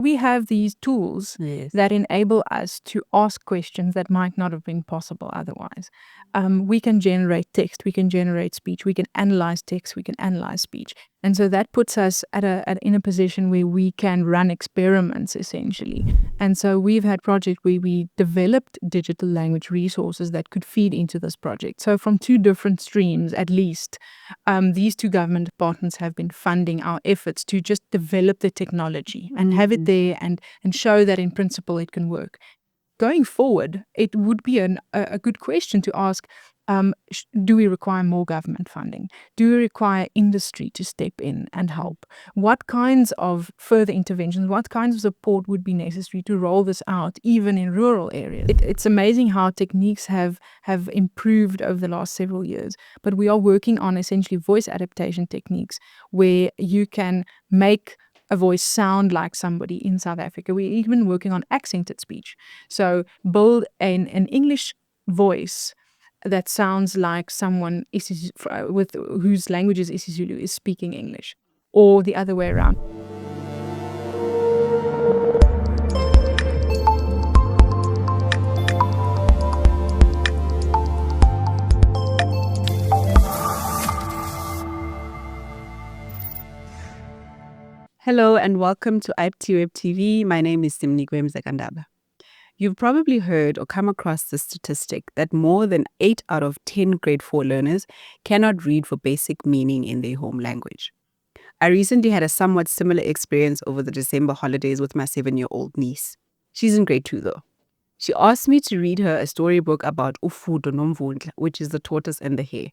We have these tools that enable us to ask questions that might not have been possible otherwise. We can generate text, we can generate speech, we can analyze text, we can analyze speech. And so that puts us in a position where we can run experiments, essentially. And so we've had projects where we developed digital language resources that could feed into this project. So from two different streams, at least, these two government departments have been funding our efforts to just develop the technology and have it there and show that in principle it can work. Going forward, it would be a good question to ask, do we require more government funding? Do we require industry to step in and help? What kinds of further interventions, what kinds of support would be necessary to roll this out, even in rural areas? It's amazing how techniques have improved over the last several years, but we are working on essentially voice adaptation techniques where you can make a voice sound like somebody in South Africa. We're even working on accented speech. So build an English voice that sounds like someone with whose language is isiZulu is speaking English, or the other way around. Hello and welcome to ITWeb TV. My name is Ngiyaqonda. You've probably heard or come across the statistic that more than 8 out of 10 grade 4 learners cannot read for basic meaning in their home language. I recently had a somewhat similar experience over the December holidays with my 7-year-old niece. She's in grade 2 though. She asked me to read her a storybook about Ufudo Nomvundla, which is the tortoise and the hare.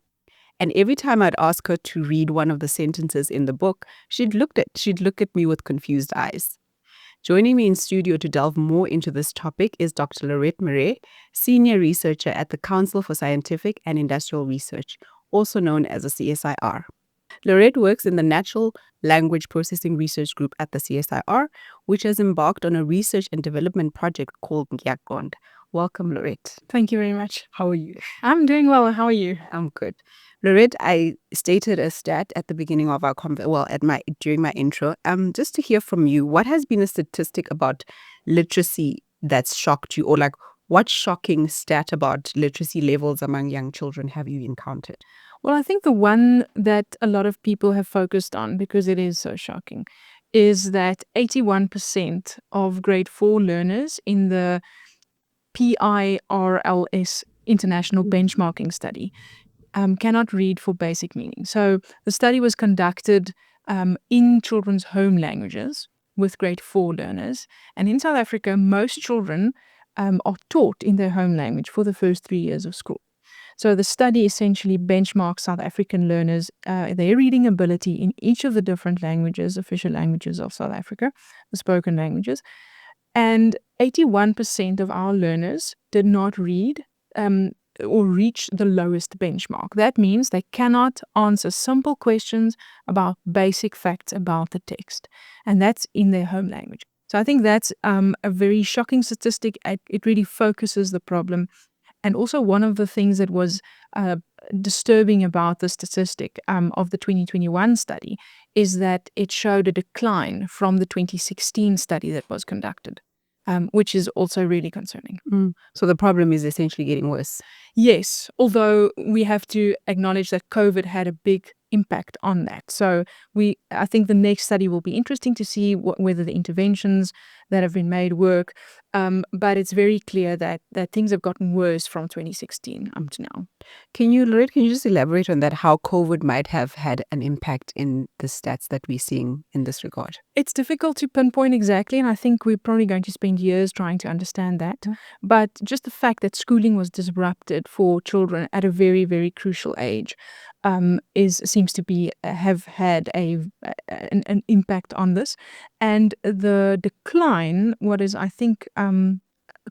And every time I'd ask her to read one of the sentences in the book, she'd look at me with confused eyes. Joining me in studio to delve more into this topic is Dr. Lorette Murray, Senior Researcher at the Council for Scientific and Industrial Research, also known as a CSIR. Lorette works in the Natural Language Processing Research Group at the CSIR, which has embarked on a research and development project called Ngiyaqonda. Welcome, Lorette. Thank you very much. How are you? I'm doing well. How are you? I'm good. Lorette, I stated a stat at the beginning of our during my intro. Just to hear from you, what has been a statistic about literacy that's shocked you, or like what shocking stat about literacy levels among young children have you encountered? Well, I think the one that a lot of people have focused on, because it is so shocking, is that 81% of grade 4 learners in the PIRLS International Benchmarking Study cannot read for basic meaning. So the study was conducted in children's home languages with grade 4 learners. And in South Africa, most children are taught in their home language for the first 3 years of school. So the study essentially benchmarks South African learners, their reading ability in each of the different languages, official languages of South Africa, the spoken languages. And 81% of our learners did not read or reach the lowest benchmark. That means they cannot answer simple questions about basic facts about the text. And that's in their home language. So I think that's a very shocking statistic. It really focuses the problem. And also one of the things that was disturbing about the statistic of the 2021 study is that it showed a decline from the 2016 study that was conducted. Which is also really concerning. So the problem is essentially getting worse. Yes, although we have to acknowledge that COVID had a big impact on that. So I think the next study will be interesting to see whether the interventions that have been made work. But it's very clear that things have gotten worse from 2016 up to now. Lorette, can you just elaborate on that, how COVID might have had an impact in the stats that we're seeing in this regard? It's difficult to pinpoint exactly, and I think we're probably going to spend years trying to understand that. But just the fact that schooling was disrupted for children at a very, very crucial age seems to have had an impact on this. And the decline, what is I think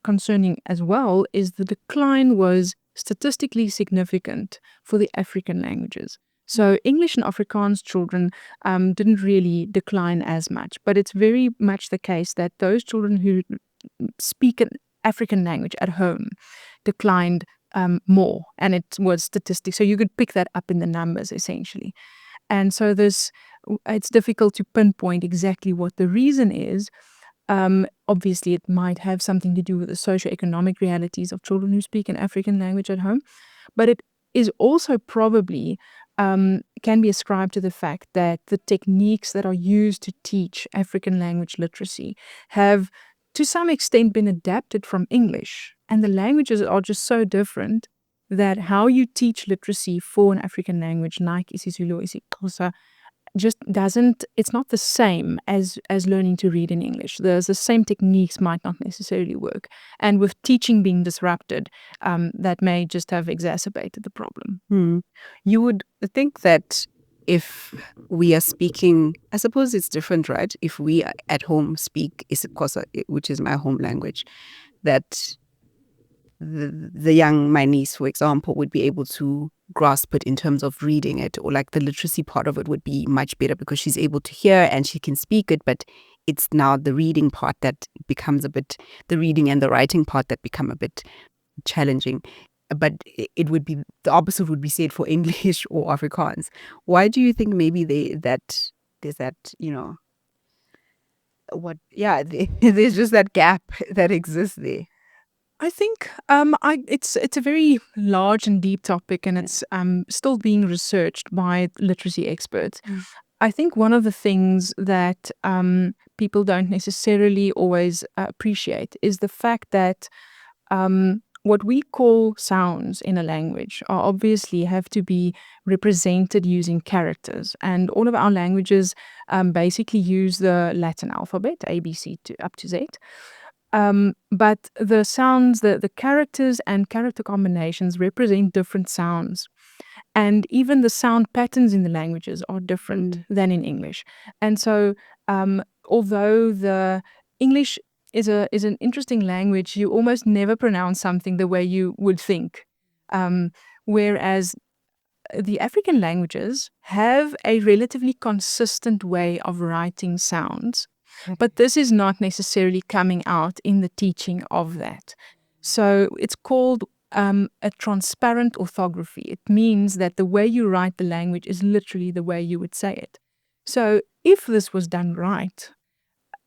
concerning as well, is the decline was statistically significant for the African languages. So English and Afrikaans children didn't really decline as much, but it's very much the case that those children who speak an African language at home declined more, and it was statistics. So you could pick that up in the numbers essentially. And so it's difficult to pinpoint exactly what the reason is. Obviously, it might have something to do with the socioeconomic realities of children who speak an African language at home, but it is also probably can be ascribed to the fact that the techniques that are used to teach African language literacy have, to some extent, been adapted from English. And the languages are just so different that how you teach literacy for an African language like isiZulu, isiXhosa, just doesn't, it's not the same as learning to read in English. The same techniques might not necessarily work. And with teaching being disrupted, that may just have exacerbated the problem. You would think that if we are speaking, I suppose it's different, right? If we at home speak isiXhosa, which is my home language, that my niece, for example, would be able to grasp it in terms of reading it, or like the literacy part of it would be much better because she's able to hear and she can speak it, but it's now the reading part that becomes the reading and the writing part that become a bit challenging. But it would be, the opposite would be said for English or Afrikaans. Why do you think maybe there's that, there's just that gap that exists there? I think it's a very large and deep topic, and it's still being researched by literacy experts. I think one of the things that people don't necessarily always appreciate is the fact that what we call sounds in a language are obviously have to be represented using characters, and all of our languages basically use the Latin alphabet, A, B, C up to Z. But the sounds, the characters and character combinations represent different sounds. And even the sound patterns in the languages are different than in English. And so, although the English is an interesting language, you almost never pronounce something the way you would think. Whereas the African languages have a relatively consistent way of writing sounds. But this is not necessarily coming out in the teaching of that. So it's called a transparent orthography. It means that the way you write the language is literally the way you would say it. So if this was done right,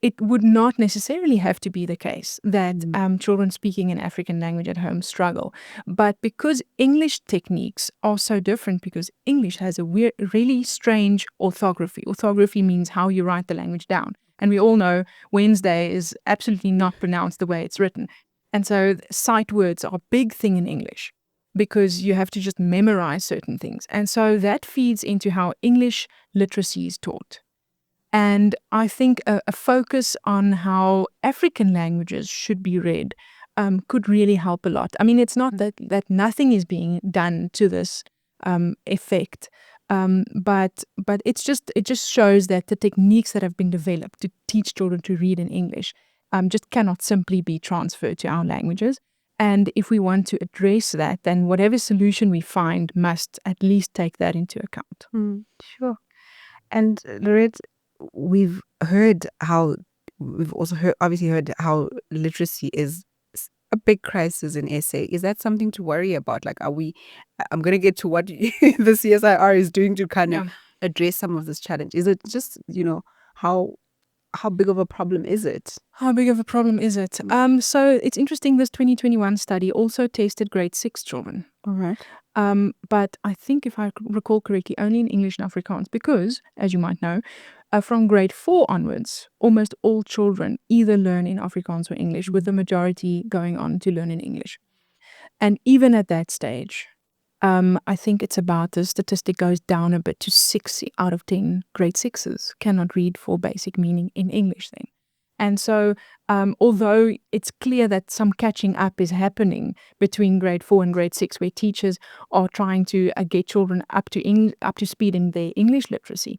it would not necessarily have to be the case that children speaking an African language at home struggle. But because English techniques are so different, because English has a really strange orthography. Orthography means how you write the language down. And we all know Wednesday is absolutely not pronounced the way it's written. And so sight words are a big thing in English because you have to just memorize certain things. And so that feeds into how English literacy is taught. And I think a focus on how African languages should be read could really help a lot. I mean, it's not that nothing is being done to this effect, but it just shows that the techniques that have been developed to teach children to read in English just cannot simply be transferred to our languages. And if we want to address that, then whatever solution we find must at least take that into account. Sure. And Lorette, we've also heard how literacy is a big crisis in SA. Is that something to worry about? Like, I'm going to get to what the CSIR is doing to kind of address some of this challenge. Is it just, how big of a problem is it? How big of a problem is it? So it's interesting, this 2021 study also tested grade 6 children. All right. But I think, if I recall correctly, only in English and Afrikaans, because, as you might know, from grade 4 onwards, almost all children either learn in Afrikaans or English, with the majority going on to learn in English. And even at that stage, I think it's about, the statistic goes down a bit to 6 out of 10 grade 6s cannot read for basic meaning in English then. And so, although it's clear that some catching up is happening between grade 4 and grade 6, where teachers are trying to get children up to speed in their English literacy,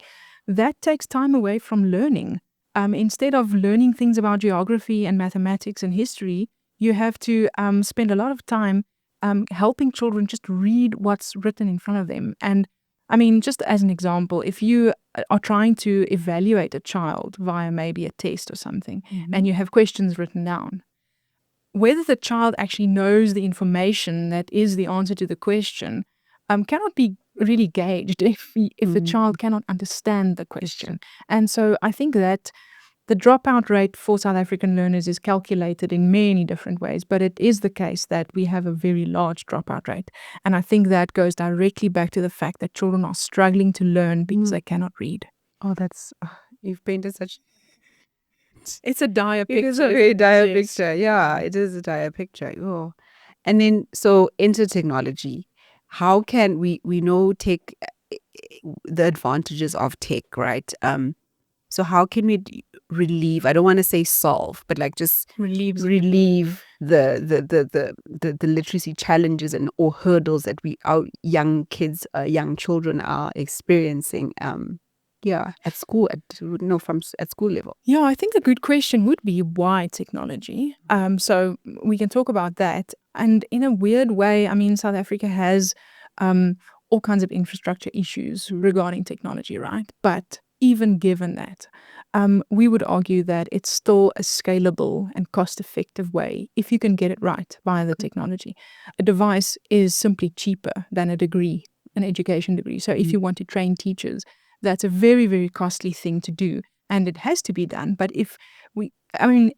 that takes time away from learning. Instead of learning things about geography and mathematics and history, you have to spend a lot of time helping children just read what's written in front of them. And I mean, just as an example, if you are trying to evaluate a child via maybe a test or something, and you have questions written down, whether the child actually knows the information that is the answer to the question cannot be really gauged if the child cannot understand the question. And so I think that The dropout rate for South African learners is calculated in many different ways, but it is the case that we have a very large dropout rate. And I think that goes directly back to the fact that children are struggling to learn because they cannot read. Oh, that's, you've painted such, It's a dire picture. it is a very dire Yes. picture. Yeah, it is a dire picture. Oh. And then, so into technology, how can we know tech, the advantages of tech, right? So how can we relieve, I don't want to say solve, but like just relieve the literacy challenges and or hurdles that our young kids, young children are experiencing at school, at school level? Yeah, I think a good question would be why technology. So we can talk about that. And in a weird way, I mean, South Africa has all kinds of infrastructure issues regarding technology, right? But even given that, we would argue that it's still a scalable and cost-effective way if you can get it right via the technology. A device is simply cheaper than a degree, an education degree. So if you want to train teachers, that's a very, very costly thing to do. And it has to be done. But if every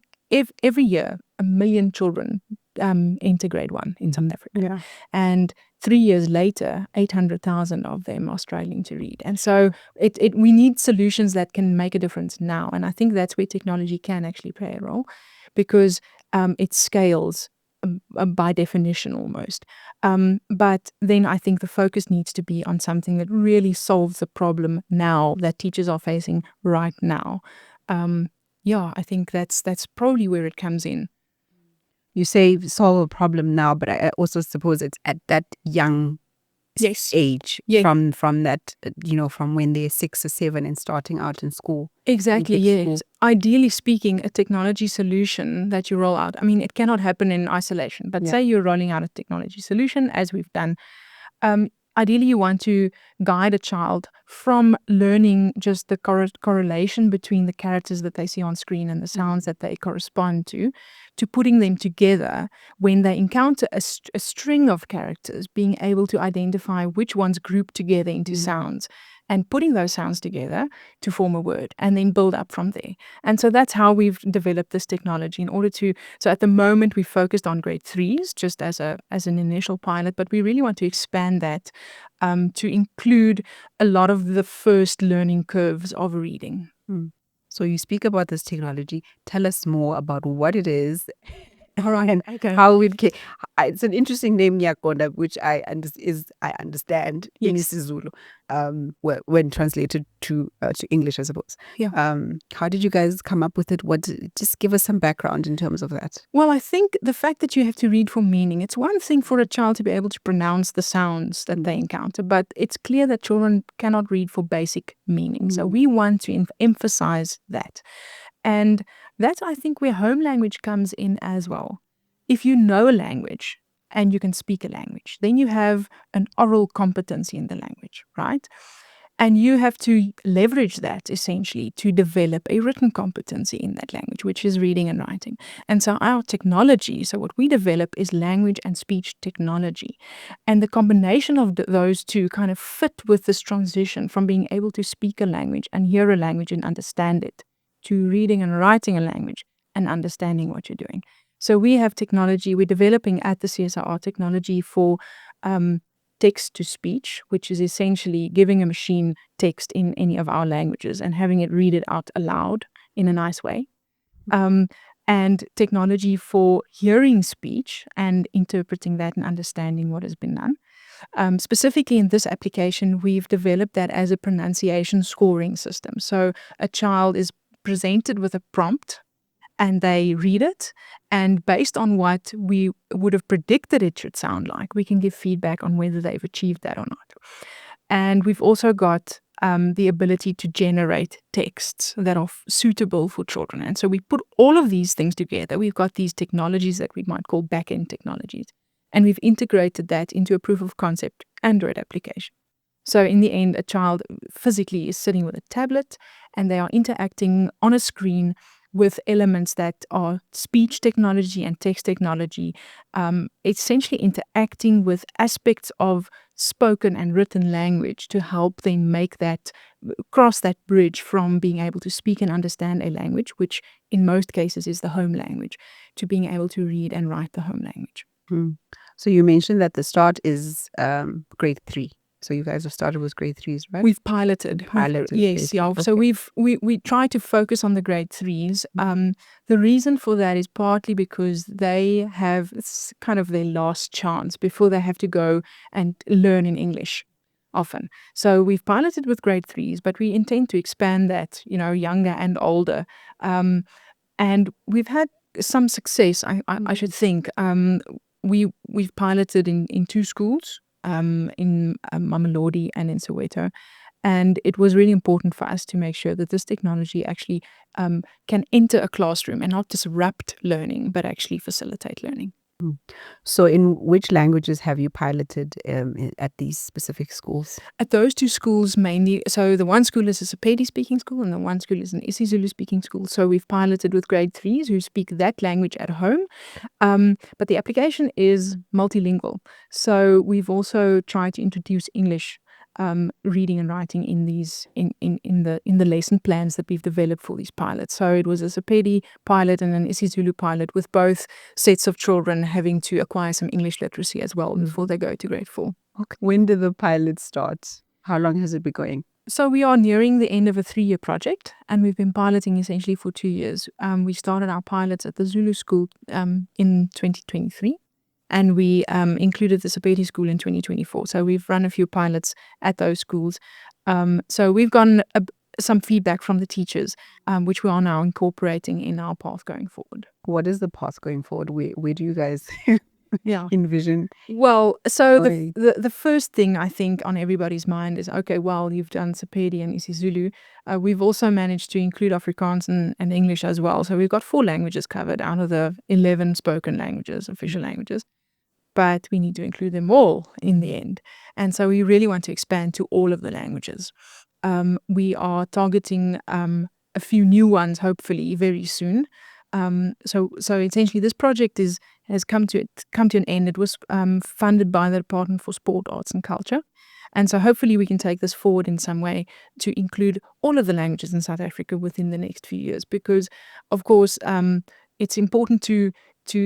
year 1 million children enter grade 1 in South Africa, and 3 years later, 800,000 of them are struggling to read. And so we need solutions that can make a difference now. And I think that's where technology can actually play a role, because it scales by definition almost. But then I think the focus needs to be on something that really solves the problem now that teachers are facing right now. I think that's probably where it comes in. You say solve a problem now, but I also suppose it's at that young age, from that, from when they're 6 or 7 and starting out in school. Exactly, yes. Ideally speaking, a technology solution that you roll out, I mean, it cannot happen in isolation, but say you're rolling out a technology solution, as we've done. Ideally, you want to guide a child from learning just the correlation between the characters that they see on screen and the sounds that they correspond to putting them together when they encounter a string of characters, being able to identify which ones group together into sounds and putting those sounds together to form a word and then build up from there. And so that's how we've developed this technology in order to, so at the moment we focused on grade 3s just as an initial pilot, but we really want to expand that to include a lot of the first learning curves of reading. So you speak about this technology. Tell us more about what it is. All right. Okay. How it came. It's an interesting name, Ngiyaqonda, which I understand in isiZulu, when translated to English, I suppose. Yeah. How did you guys come up with it? Just give us some background in terms of that. Well, I think the fact that you have to read for meaning, it's one thing for a child to be able to pronounce the sounds that they encounter, but it's clear that children cannot read for basic meaning. So we want to emphasize that. And that's, I think, where home language comes in as well. If you know a language and you can speak a language, then you have an oral competency in the language, right? And you have to leverage that essentially to develop a written competency in that language, which is reading and writing. And so our technology, so what we develop is language and speech technology. And the combination of those two kind of fit with this transition from being able to speak a language and hear a language and understand it, to reading and writing a language and understanding what you're doing. So we have technology, we're developing at the CSIR technology for text to speech, which is essentially giving a machine text in any of our languages and having it read it out aloud in a nice way. And technology for hearing speech and interpreting that and understanding what has been done. Specifically in this application, we've developed that as a pronunciation scoring system. So a child is presented with a prompt and they read it, and based on what we would have predicted it should sound like, we can give feedback on whether they've achieved that or not. And we've also got the ability to generate texts that are suitable for children. And so we put all of these things together. We've got these technologies that we might call back-end technologies, and we've integrated that into a proof of concept Android application. So in the end, a child physically is sitting with a tablet and they are interacting on a screen with elements that are speech technology and text technology, essentially interacting with aspects of spoken and written language to help them cross that bridge from being able to speak and understand a language, which in most cases is the home language, to being able to read and write the home language. So you mentioned that the start is grade 3. So you guys have started with grade 3s, right? We've piloted. Yes, yeah. Okay. So we try to focus on the grade 3s. The reason for that is partly because it's kind of their last chance before they have to go and learn in English often. So we've piloted with grade 3s, but we intend to expand that, younger and older. And we've had some success, I should think. We've piloted in 2 schools, in Mamelodi and in Soweto. And it was really important for us to make sure that this technology actually can enter a classroom and not disrupt learning, but actually facilitate learning. So in which languages have you piloted at these specific schools? At those 2 schools mainly, so the one school is a Sepedi speaking school and the one school is an isiZulu speaking school. So we've piloted with grade 3s who speak that language at home. But the application is multilingual. So we've also tried to introduce English reading and writing in the lesson plans that we've developed for these pilots. So it was a Sepedi pilot and an isiZulu pilot, with both sets of children having to acquire some English literacy as well before they go to grade 4. Okay. When did the pilot start? How long has it been going? So we are nearing the end of a 3-year project, and we've been piloting essentially for 2 years. We started our pilots at the Zulu school in 2023. And we included the Sepedi school in 2024. So we've run a few pilots at those schools. So we've gotten some feedback from the teachers, which we are now incorporating in our path going forward. What is the path going forward? Where do you guys envision? Well, so the first thing I think on everybody's mind is, okay, well, you've done Sepedi and isiZulu. We've also managed to include Afrikaans and English as well. So we've got 4 languages covered out of the 11 spoken languages, official languages. But we need to include them all in the end. And so we really want to expand to all of the languages. We are targeting a few new ones, hopefully, very soon. So essentially, this project has come to an end. It was funded by the Department for Sport, Arts and Culture. And so hopefully we can take this forward in some way to include all of the languages in South Africa within the next few years. Because, of course, it's important to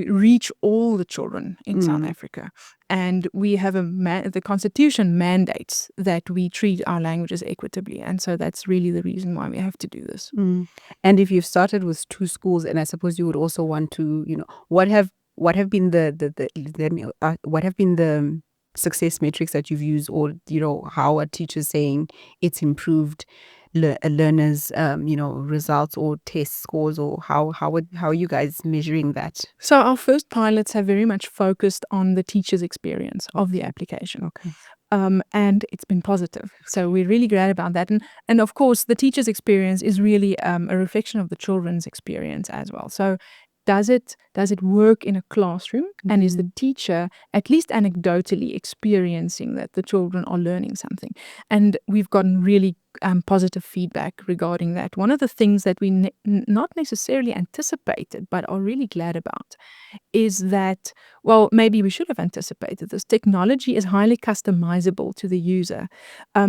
reach all the children in South Africa. And we have the Constitution mandates that we treat our languages equitably. And so that's really the reason why we have to do this. And if you've started with 2 schools, and I suppose you would also want to, what have been what have been the success metrics that you've used, or, how are teachers saying it's improved learners, results or test scores, or how are you guys measuring that? So our first pilots have very much focused on the teacher's experience of the application. Okay. And it's been positive. So we're really glad about that. And of course, the teacher's experience is really a reflection of the children's experience as well. So does it work in a classroom? And is the teacher, at least anecdotally, experiencing that the children are learning something? And we've gotten really positive feedback regarding that. One of the things that we not necessarily anticipated, but are really glad about, is that, well, maybe we should have anticipated this. Technology is highly customizable to the user.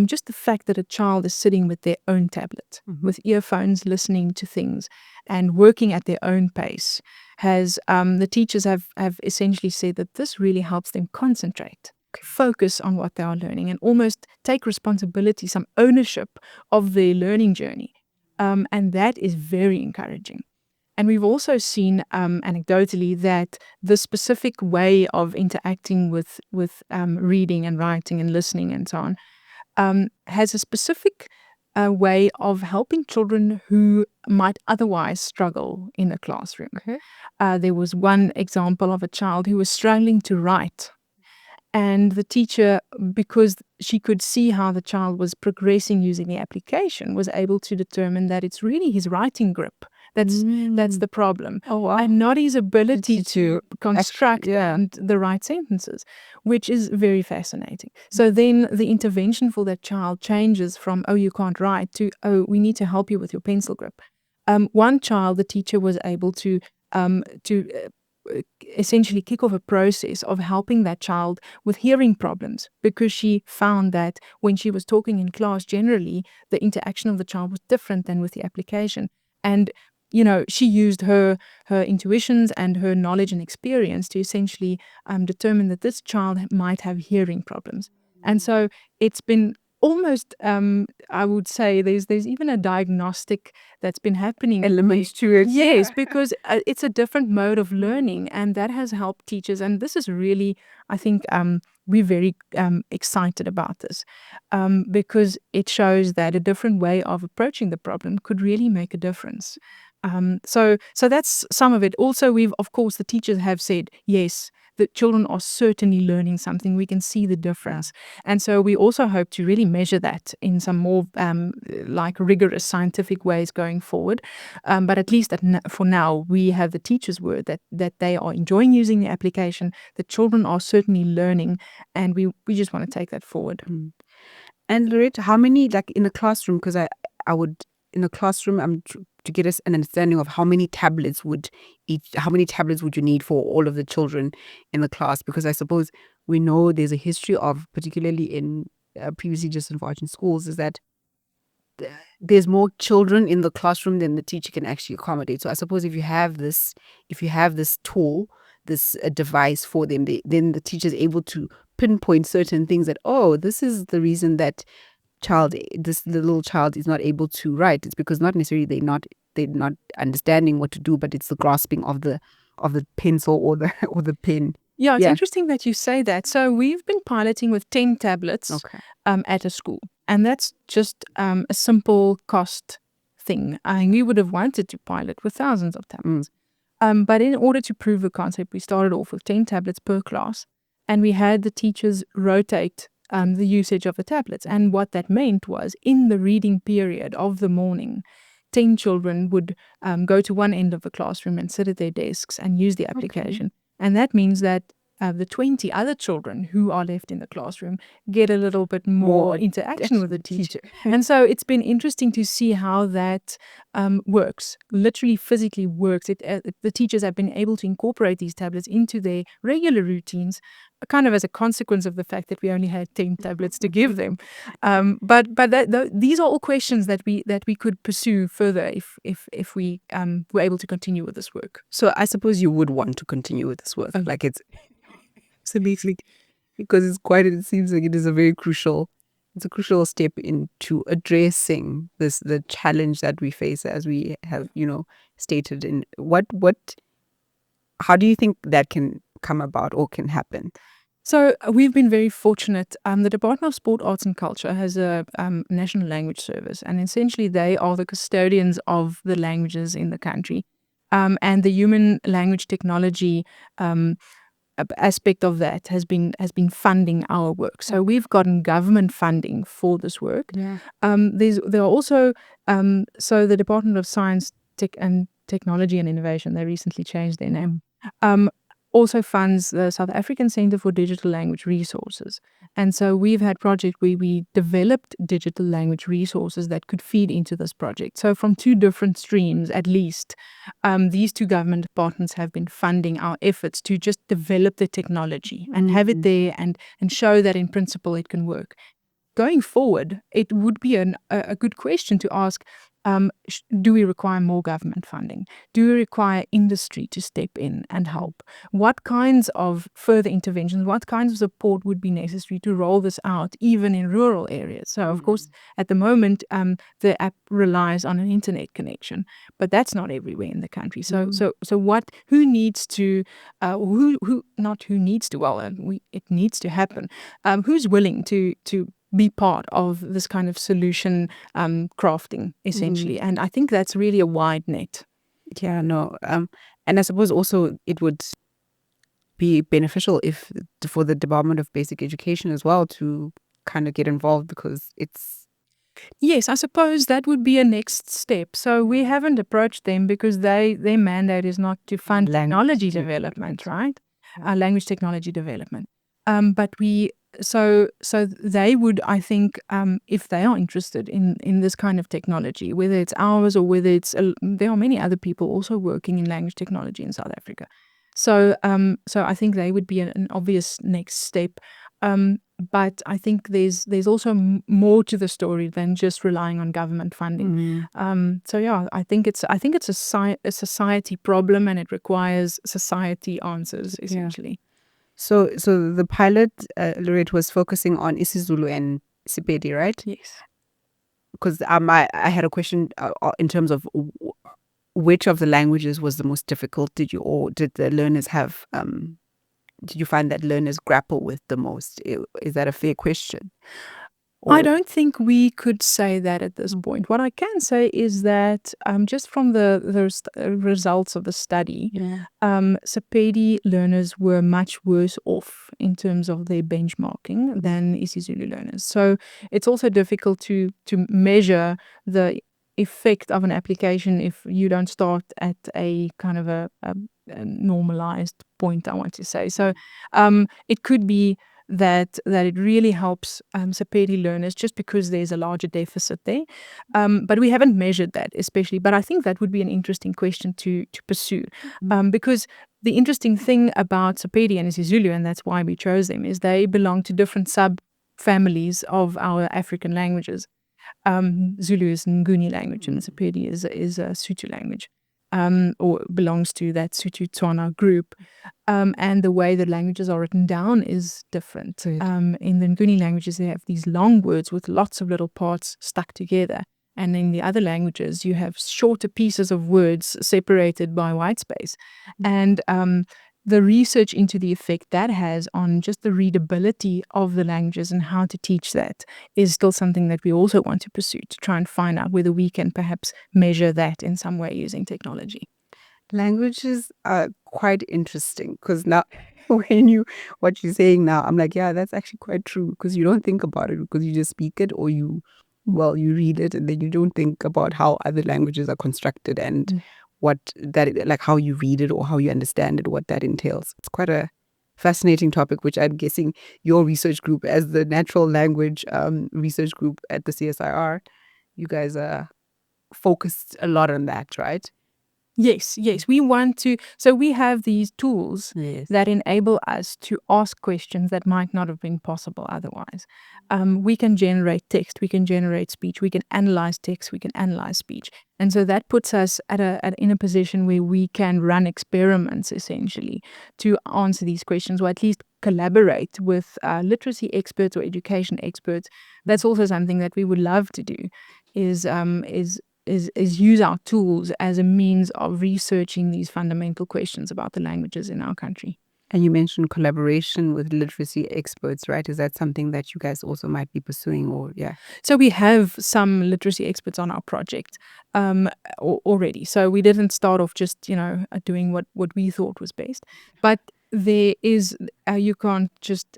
Just the fact that a child is sitting with their own tablet, with earphones, listening to things and working at their own pace, has the teachers have essentially said that this really helps them concentrate, focus on what they are learning, and almost take responsibility, some ownership of their learning journey. And that is very encouraging. And we've also seen anecdotally that the specific way of interacting with reading and writing and listening and so on has a specific way of helping children who might otherwise struggle in a classroom. There was one example of a child who was struggling to write. And the teacher, because she could see how the child was progressing using the application, was able to determine that it's really his writing grip that's the problem. Oh, wow. And not his ability to construct the right sentences, which is very fascinating. So then the intervention for that child changes from, oh, you can't write, to, oh, we need to help you with your pencil grip. one child, the teacher was able to essentially kick off a process of helping that child with hearing problems, because she found that when she was talking in class, generally the interaction of the child was different than with the application. And she used her intuitions and her knowledge and experience to essentially determine that this child might have hearing problems. And so it's been almost, I would say, there's even a diagnostic that's been happening. Elements to it. Yes, because it's a different mode of learning, and that has helped teachers. And this is really, I think, we're very excited about this, because it shows that a different way of approaching the problem could really make a difference. So that's some of it. Also, of course, the teachers have said, yes, the children are certainly learning something. We can see the difference. And so we also hope to really measure that in some more like rigorous scientific ways going forward. But at least for now, we have the teachers' word that they are enjoying using the application. The children are certainly learning, and we just want to take that forward. And Lorette, how many, like in a classroom, because I would, in a classroom, to get us an understanding of how many tablets would you need for all of the children in the class? Because I suppose we know there's a history of, particularly in previously disadvantaged schools, is that there's more children in the classroom than the teacher can actually accommodate. So I suppose if you have this tool, this device for them, then the teacher is able to pinpoint certain things that, oh, this is the reason that the little child is not able to write. It's because not necessarily they're not understanding what to do, but it's the grasping of the pencil or the pen. Yeah, it's interesting that you say that. So we've been piloting with 10 tablets at a school, and that's just a simple cost thing. We would have wanted to pilot with thousands of tablets. But in order to prove the concept, we started off with 10 tablets per class, and we had the teachers rotate the usage of the tablets. And what that meant was, in the reading period of the morning, 10 children would go to one end of the classroom and sit at their desks and use the application. And that means that the 20 other children who are left in the classroom get a little bit more interaction with the teacher. And so it's been interesting to see how that works, literally physically works. The teachers have been able to incorporate these tablets into their regular routines, kind of as a consequence of the fact that we only had 10 tablets to give them. But these are all questions that we could pursue further if we were able to continue with this work. So I suppose you would want to continue with this work. Like it's absolutely, because it seems like it is a crucial step into addressing the challenge that we face, as we have, stated. In how do you think that can come about or can happen? So we've been very fortunate. The Department of Sport, Arts and Culture has a national language service, and essentially they are the custodians of the languages in the country. And the human language technology aspect of that has been funding our work. So we've gotten government funding for this work. There are also so the Department of Science, Technology and Innovation, they recently changed their name, also funds the South African Centre for Digital Language Resources. And so we've had projects where we developed digital language resources that could feed into this project. So from two different streams, at least, these two government departments have been funding our efforts to just develop the technology and have it there and show that in principle it can work. Going forward, it would be a good question to ask, do we require more government funding? Do we require industry to step in and help? What kinds of further interventions, what kinds of support would be necessary to roll this out, even in rural areas? So, of course, at the moment, the app relies on an internet connection, but that's not everywhere in the country. So, who needs to, it needs to happen. Who's willing to be part of this kind of solution crafting, essentially. And I think that's really a wide net. Yeah, no. And I suppose also it would be beneficial for the Department of Basic Education as well to kind of get involved, because it's... Yes, I suppose that would be a next step. So we haven't approached them because their mandate is not to fund technology development, right? Language technology development. But we So they would, I think, if they are interested in this kind of technology, whether it's ours or whether it's there are many other people also working in language technology in South Africa. So I think they would be an obvious next step. But I think there's also more to the story than just relying on government funding. So yeah, I think it's a society problem, and it requires society answers essentially. So the pilot, Lorette, was focusing on isiZulu and Sepedi, right? Yes. Because I had a question in terms of which of the languages was the most difficult. Did the learners have did you find that learners grapple with the most? Is that a fair question? I don't think we could say that at this point. What I can say is that just from the results of the study, Sepedi learners were much worse off in terms of their benchmarking than isiZulu learners. So it's also difficult to measure the effect of an application if you don't start at a kind of a normalized point, I want to say. So it could be that it really helps Sepedi learners just because there's a larger deficit there. But we haven't measured that especially. But I think that would be an interesting question to pursue because the interesting thing about Sepedi and isiZulu, and that's why we chose them, is they belong to different sub-families of our African languages. Zulu is Nguni language and Sepedi is a Sotho language. Or belongs to that Sotho-Tswana group. And the way the languages are written down is different. In the Nguni languages, they have these long words with lots of little parts stuck together. And in the other languages, you have shorter pieces of words separated by white space. And the research into the effect that has on just the readability of the languages and how to teach that is still something that we also want to pursue, to try and find out whether we can perhaps measure that in some way using technology. Languages are quite interesting because now what you're saying now, I'm like, yeah, that's actually quite true, because you don't think about it because you just speak it, or you read it, and then you don't think about how other languages are constructed and what that, like how you read it or how you understand it, what that entails. It's quite a fascinating topic, which I'm guessing your research group, as the natural language research group at the CSIR, you guys are focused a lot on that, right? Yes. We want to. So we have these tools that enable us to ask questions that might not have been possible otherwise. We can generate text, we can generate speech, we can analyze text, we can analyze speech. And so that puts us in a position where we can run experiments essentially to answer these questions, or at least collaborate with literacy experts or education experts. That's also something that we would love to do, is use our tools as a means of researching these fundamental questions about the languages in our country. And you mentioned collaboration with literacy experts, right? Is that something that you guys also might be pursuing, or So we have some literacy experts on our project already. So we didn't start off just, doing what we thought was best. But there is, you can't just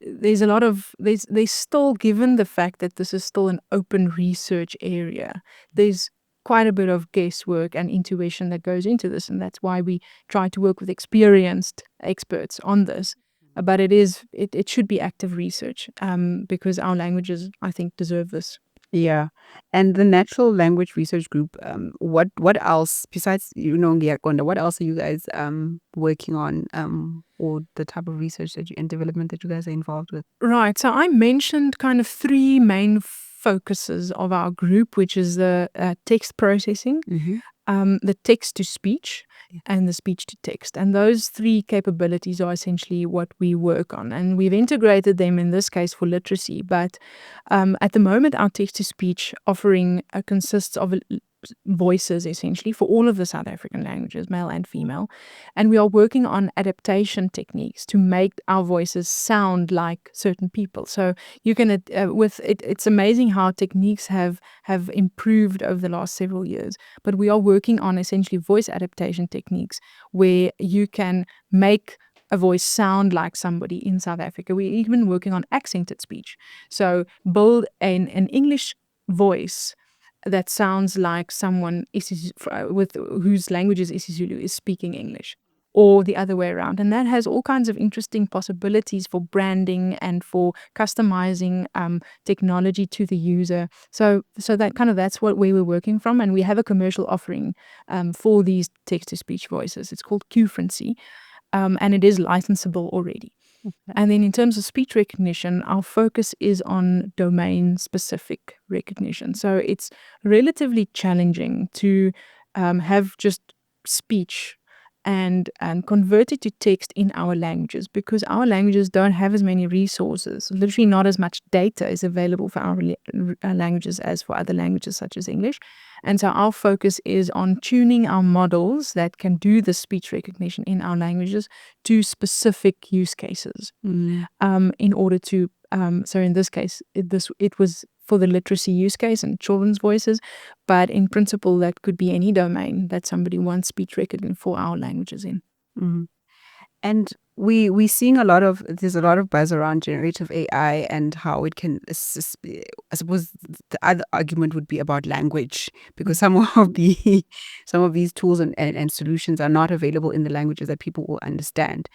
there's a lot of there's still, given the fact that this is still an open research area, there's quite a bit of guesswork and intuition that goes into this, and that's why we try to work with experienced experts on this. But it should be active research because our languages, I think, deserve this. Yeah. And the natural language research group, what else besides, Ngiyaqonda, what else are you guys working on, or the type of research and development that you guys are involved with? Right. So I mentioned kind of three main focuses of our group, which is the text processing, the text to speech, and the speech to text. And those three capabilities are essentially what we work on. And we've integrated them in this case for literacy. But at the moment, our text to speech offering consists of voices essentially for all of the South African languages, male and female. And we are working on adaptation techniques to make our voices sound like certain people. So you can, with it, it's amazing how techniques have improved over the last several years. But we are working on essentially voice adaptation techniques where you can make a voice sound like somebody in South Africa. We're even working on accented speech. So build an English voice that sounds like someone with whose language is isiZulu is speaking English. or the other way around. And that has all kinds of interesting possibilities for branding and for customizing technology to the user. So that's what we were working from. And we have a commercial offering for these text-to-speech voices. It's called Qfluency, and it is licensable already. Okay. And then in terms of speech recognition, our focus is on domain-specific recognition. So it's relatively challenging to have just speech and convert it to text in our languages, because our languages don't have as many resources. Literally not as much data is available for our languages as for other languages such as English. And so our focus is on tuning our models that can do the speech recognition in our languages to specific use cases, in order to, so in this case, it was for the literacy use case and children's voices, but in principle, that could be any domain that somebody wants speech recognition for our languages in. And we're seeing there's a lot of buzz around generative AI and how it can assist. I suppose the other argument would be about language, because some of these tools and solutions are not available in the languages that people will understand.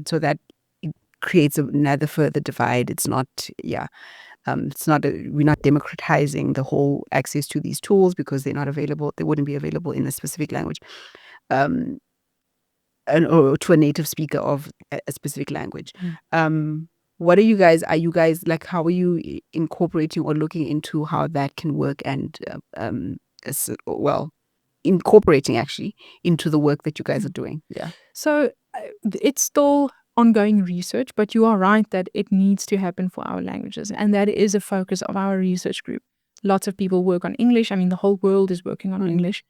So that it creates another further divide. It's not, we're not democratizing the whole access to these tools because they're not available. They wouldn't be available in a specific language. Or to a native speaker of a specific language. What are you guys like, how are you incorporating or looking into how that can work and incorporating actually into the work that you guys are doing? Yeah. So it's still ongoing research, but you are right that it needs to happen for our languages, and that is a focus of our research group. Lots of people work on English. I mean, the whole world is working on English.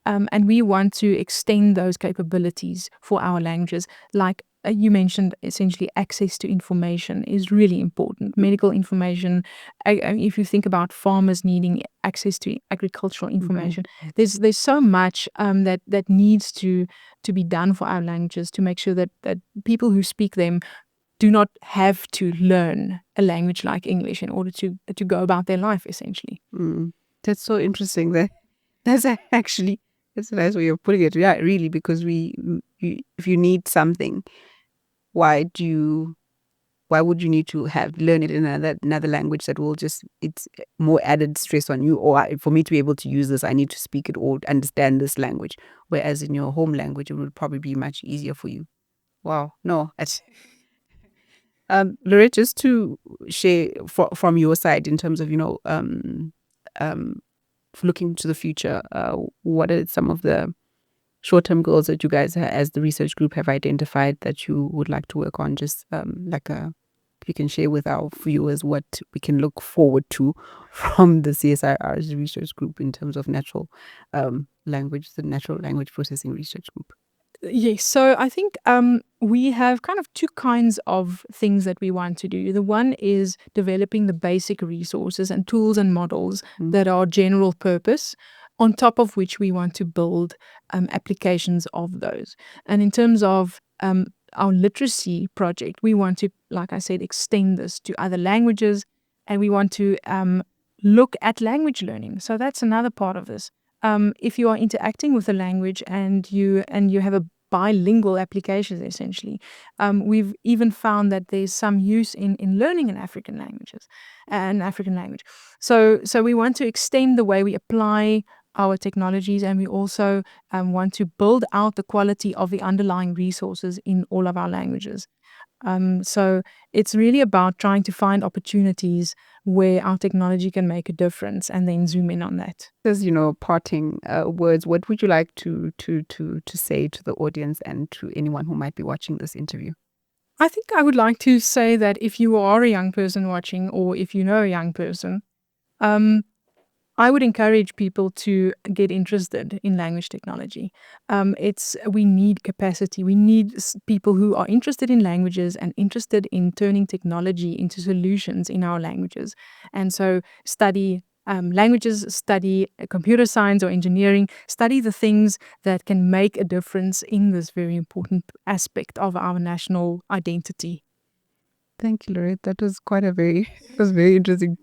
And we want to extend those capabilities for our languages. Like you mentioned, essentially access to information is really important. Medical information, if you think about farmers needing access to agricultural information, there's so much that needs to be done for our languages to make sure that people who speak them do not have to learn a language like English in order to go about their life, essentially. That's so interesting. That's a nice way of putting it. Yeah, really, because if you need something, why would you need to learn it in another language that will it's more added stress on you? Or for me to be able to use this, I need to speak it or understand this language. Whereas in your home language, it would probably be much easier for you. Wow. No, Lorette, just to share from your side in terms of, looking to the future, what are some of the short-term goals that you guys as the research group have identified that you would like to work on? Just if you can share with our viewers what we can look forward to from the CSIR's research group in terms of natural language, the natural language processing research group. Yes, so I think we have kind of two kinds of things that we want to do. The one is developing the basic resources and tools and models that are general purpose, on top of which we want to build applications of those. And in terms of our literacy project, we want to, like I said, extend this to other languages, and we want to look at language learning. So that's another part of this. If you are interacting with a language and you have a bilingual application, essentially, we've even found that there's some use in learning an African language. So we want to extend the way we apply our technologies, and we also want to build out the quality of the underlying resources in all of our languages. So it's really about trying to find opportunities where our technology can make a difference, and then zoom in on that. As parting words, what would you like to say to the audience and to anyone who might be watching this interview? I think I would like to say that if you are a young person watching, or if you know a young person, I would encourage people to get interested in language technology. We need capacity. We need people who are interested in languages and interested in turning technology into solutions in our languages. And so study languages, study computer science or engineering, study the things that can make a difference in this very important aspect of our national identity. Thank you, Lorette. That was very interesting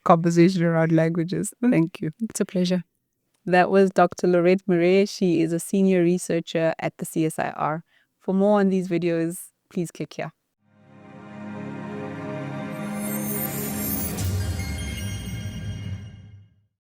conversation around languages. Thank you. It's a pleasure. That was Dr. Lorette Murray. She is a senior researcher at the CSIR. For more on these videos, please click here.